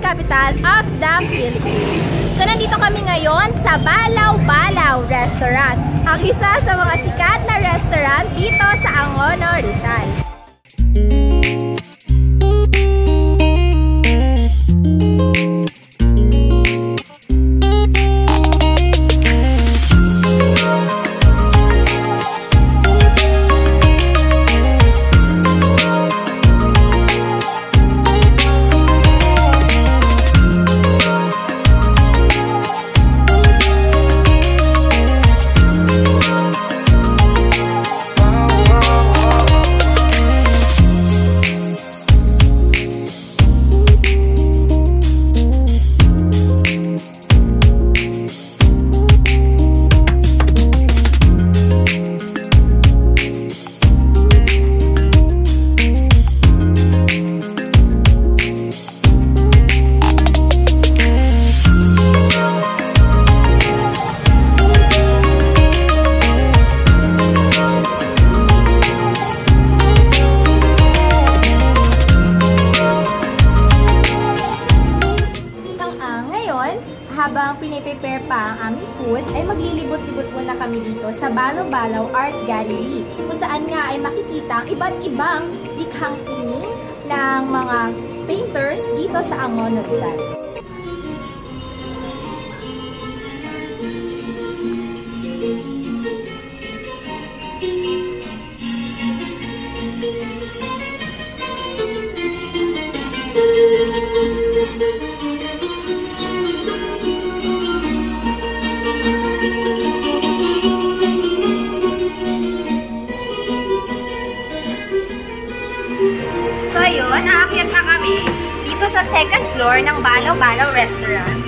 capital of the Philippines. So nandito kami ngayon sa Balaw Balaw Restaurant, ang isa sa mga sikat na restaurant dito sa Angono, Rizal. Habang piniprepare pa ang aming food, ay maglilibot-libot muna kami dito sa Balaw Balaw Art Gallery, kung saan nga ay makikita ang iba't ibang likhang sining ng mga painters dito sa Angono, Rizal. So ayun, aakyat na kami dito sa second floor ng Balaw Balaw Restaurant.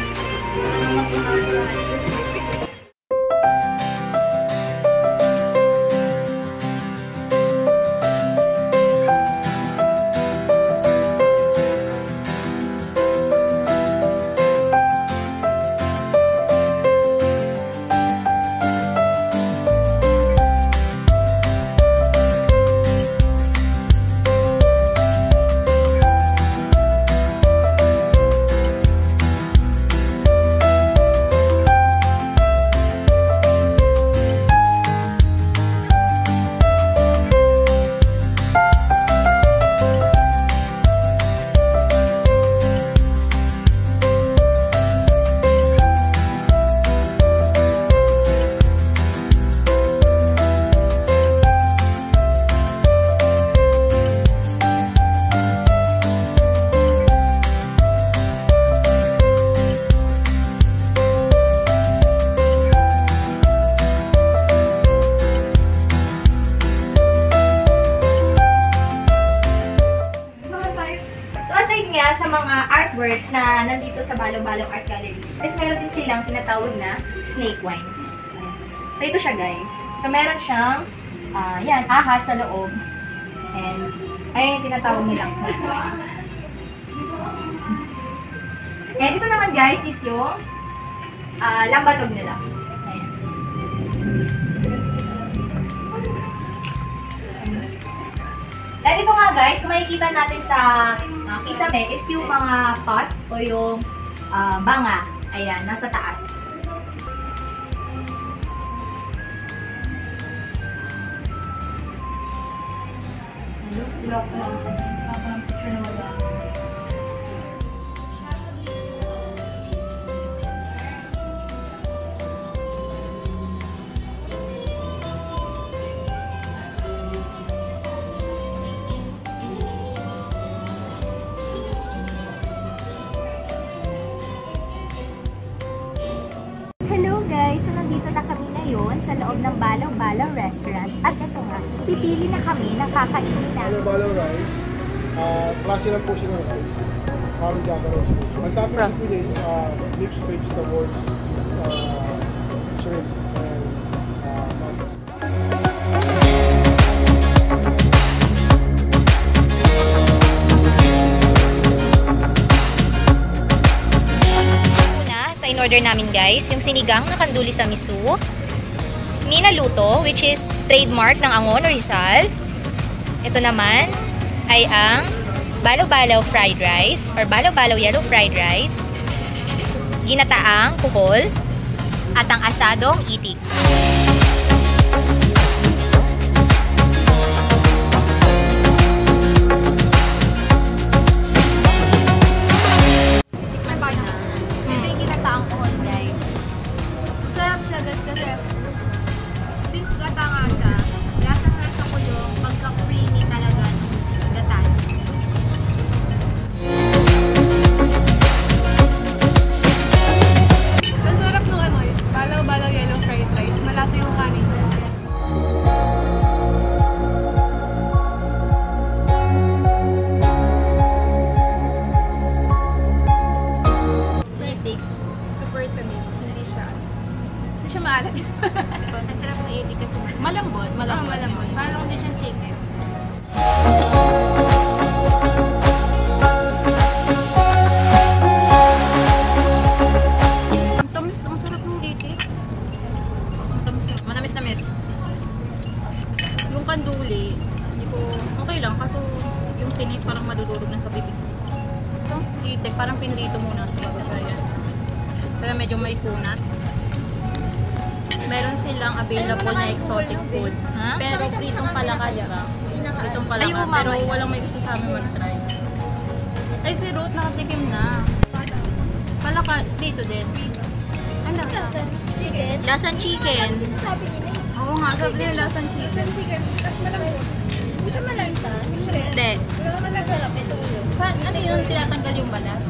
Sa mga artworks na nandito sa Balaw Balaw Art Gallery, is meron din silang tinatawag na snake wine. So ito siya, guys. So meron siyang yan, ahas sa loob. And ayun yung tinatawag nilang snake wine. And ito naman, guys, is yung lambatog nila. Ayan. At ito nga, guys, kung makikita natin sa kisame is yung mga pots o yung banga. Ayan, nasa taas. So nandito na kami ngayon sa loob ng Balaw Balaw Restaurant. At ito nga, pipili na kami ng kakainin na. Balaw Balaw rice. Klase lang po siya ng rice. Parang Japanese food. Ang topping sa food is mixed vegetables, shrimp, and masas. In-order namin, guys, yung sinigang na kanduli sa miso, minaluto, which is trademark ng Angono, Rizal. Ito naman ay ang balo-balo fried rice or balo-balo yellow fried rice, ginataang kuhol, at ang asadong itik. Ito yung ginataang kuhol, guys. Masarap siya, guys, kasi since gata nga siya, lasang-lasa ko yung pagka-creamy talaga ng gatan. Ang sarap nung ano, balaw-balaw yellow fried rice. Malasa yung kanin. Itik. Super tamis. Hindi siya maalat. Ang sarap ng itik kasi Malambot. malambot. Parang hindi siyang chicken. Ang tamis, ang sarap ng itik. Manamis-namis. Yung kanduli, hindi ko, okay lang, kaso yung tinik parang madudurog na sa bibig. Ito, itik, parang pindito muna siya sa kaya. Kaya medyo may kunat. Meron silang available na exotic food. Pero pritong palaka, diba? Pritong palaka. Pero walang may gusto sa amin mag-try. Ay, si Ruth nakatikim na. Palaka, dito din. Ano lasa? Chicken? Lasang chicken. Sinasabi nila eh. Oo nga, sabi nila lasang chicken. Chicken. Tapos malambot. Hindi siya malansa. Hindi siya rin. Hindi. Wala naman nagsarap. Ito ulo. Ano yun, tinatanggal yung balat?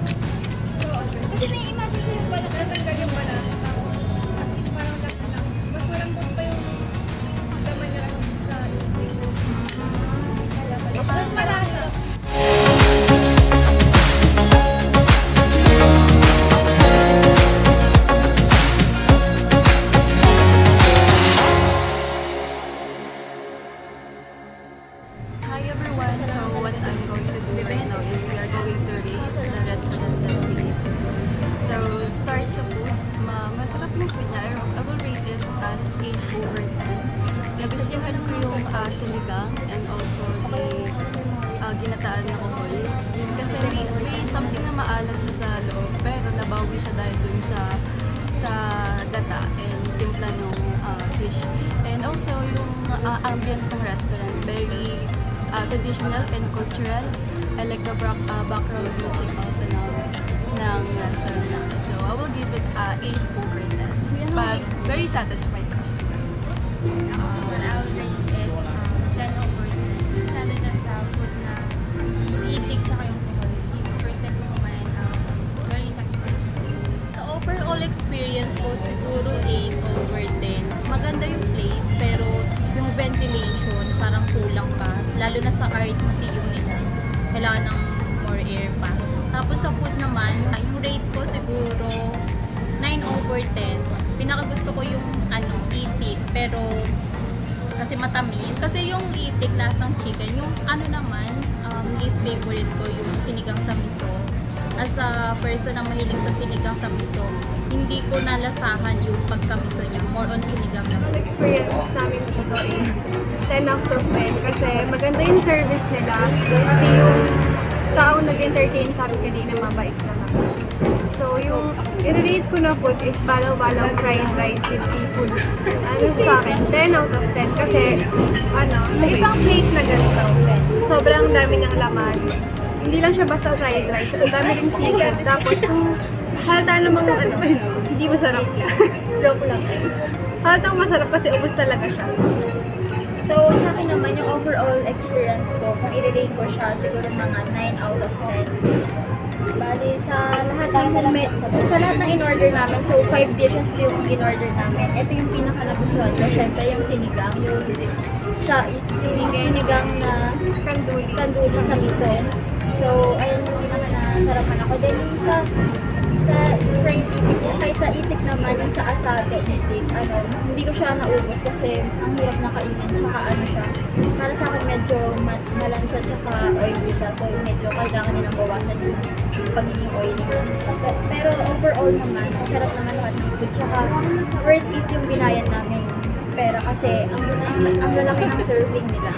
Kasi na-imagine ko yung balat. Natanggal yung balat. Tapos, as in, parang lang. Mas malambot pa yung laman niya sa itik. Mas malasa. Hi everyone! So what I'm going to do right now is we are going to rate the restaurant that we eat. So start sa food, masarap yung food niya. I will rate it as 8 over 10. Nagustuhan ko yung sinigang and also the ginataan na kuhol. Kasi may something na maalat siya sa loob pero nabawi siya dahil dun sa gata and timpla ng fish. And also yung ambience ng restaurant, very traditional and cultural. I like the background music also ng restaurant natin. So I will give it 8 over 10. But very satisfied customer. Well, I'll rate it 10 over 10. Lalo na sa food na yung itik tsaka yung kuhol. Since first time ko kumain, very satisfied siya. Sa overall experience ko, siguro 8 over 10. Maganda yung place, pero yung ventilation, parang kulang pa. Lalo na sa art museum nila. Kailangan ng more air pa. Tapos sa food naman, yung rate ko siguro 9 over 10. Pinakagusto ko yung itik, pero kasi matamis. Kasi yung itik, lasang chicken. Yung naman, least favorite ko yung sinigang sa miso. As a person na mahilig sa sinigang sa miso, hindi ko nalasahan yung pagkamiso niya. More on sinigang na. Ang experience namin dito is 10 out of 10 kasi maganda yung service nila. Pati yung taong nag-entertain sa amin kanina, mabait naman. So yung i-rate ko na food is balaw-balaw fried rice with seafood. Ano sa akin, 10 out of 10 kasi sa isang plate na ganito, sobrang dami ng laman. Hindi lang siya basta fried rice, ang dami rin seafood. Tapos yung halata namang hindi masarap. Joke lang. Halatang masarap kasi ubos talaga siya. So, sa akin naman, yung overall experience ko, kung i-relate ko siya, siguro mga 9 out of 10. Bali, sa lahat ng in-order namin, so 5 dishes yung in-order namin. Ito yung pinaka-nagustuhan ko. Siyempre, yung sinigang, sinigang na kanduli sa miso. So, ayun yung pinaka-nasarapan ako. Then, sa fried itik, kaysa itik naman, yung sa asado itik, hindi ko siya naubos kasi ang hirap na kainin, tsaka siya. Para sa akin medyo malansa tsaka oily siya, so medyo kailangan nilang bawasan yung pagiging oily. Pero overall naman, masarap naman lahat ng food, tsaka worth it yung binayan namin pera kasi ang lalaki ng serving nila.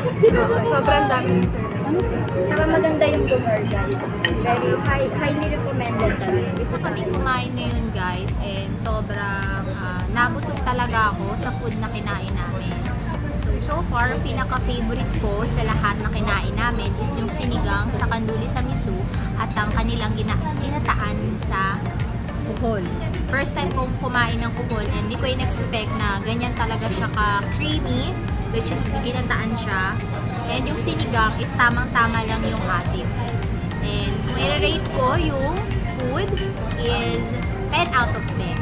Sobrang dami ng service. lang. Tsaka maganda yung lugar, guys. Very highly recommended talaga. Gusto kami kumain ngayon guys and sobrang nabusog talaga ako sa food na kinain namin. So far, pinaka-favorite ko sa lahat na kinain namin is yung sinigang sa kanduli sa miso at ang kanilang ginataan sa kuhol. First time kong kumain ng kuhol and di ko in-expect na ganyan talaga siya ka-creamy, which is ginataan siya. And yung sinigang is tamang-tama lang yung asim. And kung i-rate ko yung food is 10 out of 10.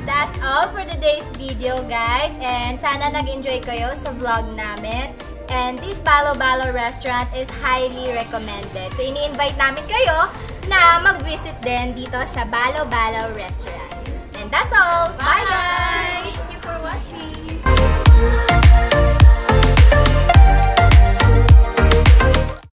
That's all for today's video, guys. And sana nag-enjoy kayo sa vlog namin. And this Balo Balo restaurant is highly recommended. So, ini-invite namin kayo na mag-visit din dito sa Balo Balo restaurant. And that's all. Bye guys! Thank you for watching!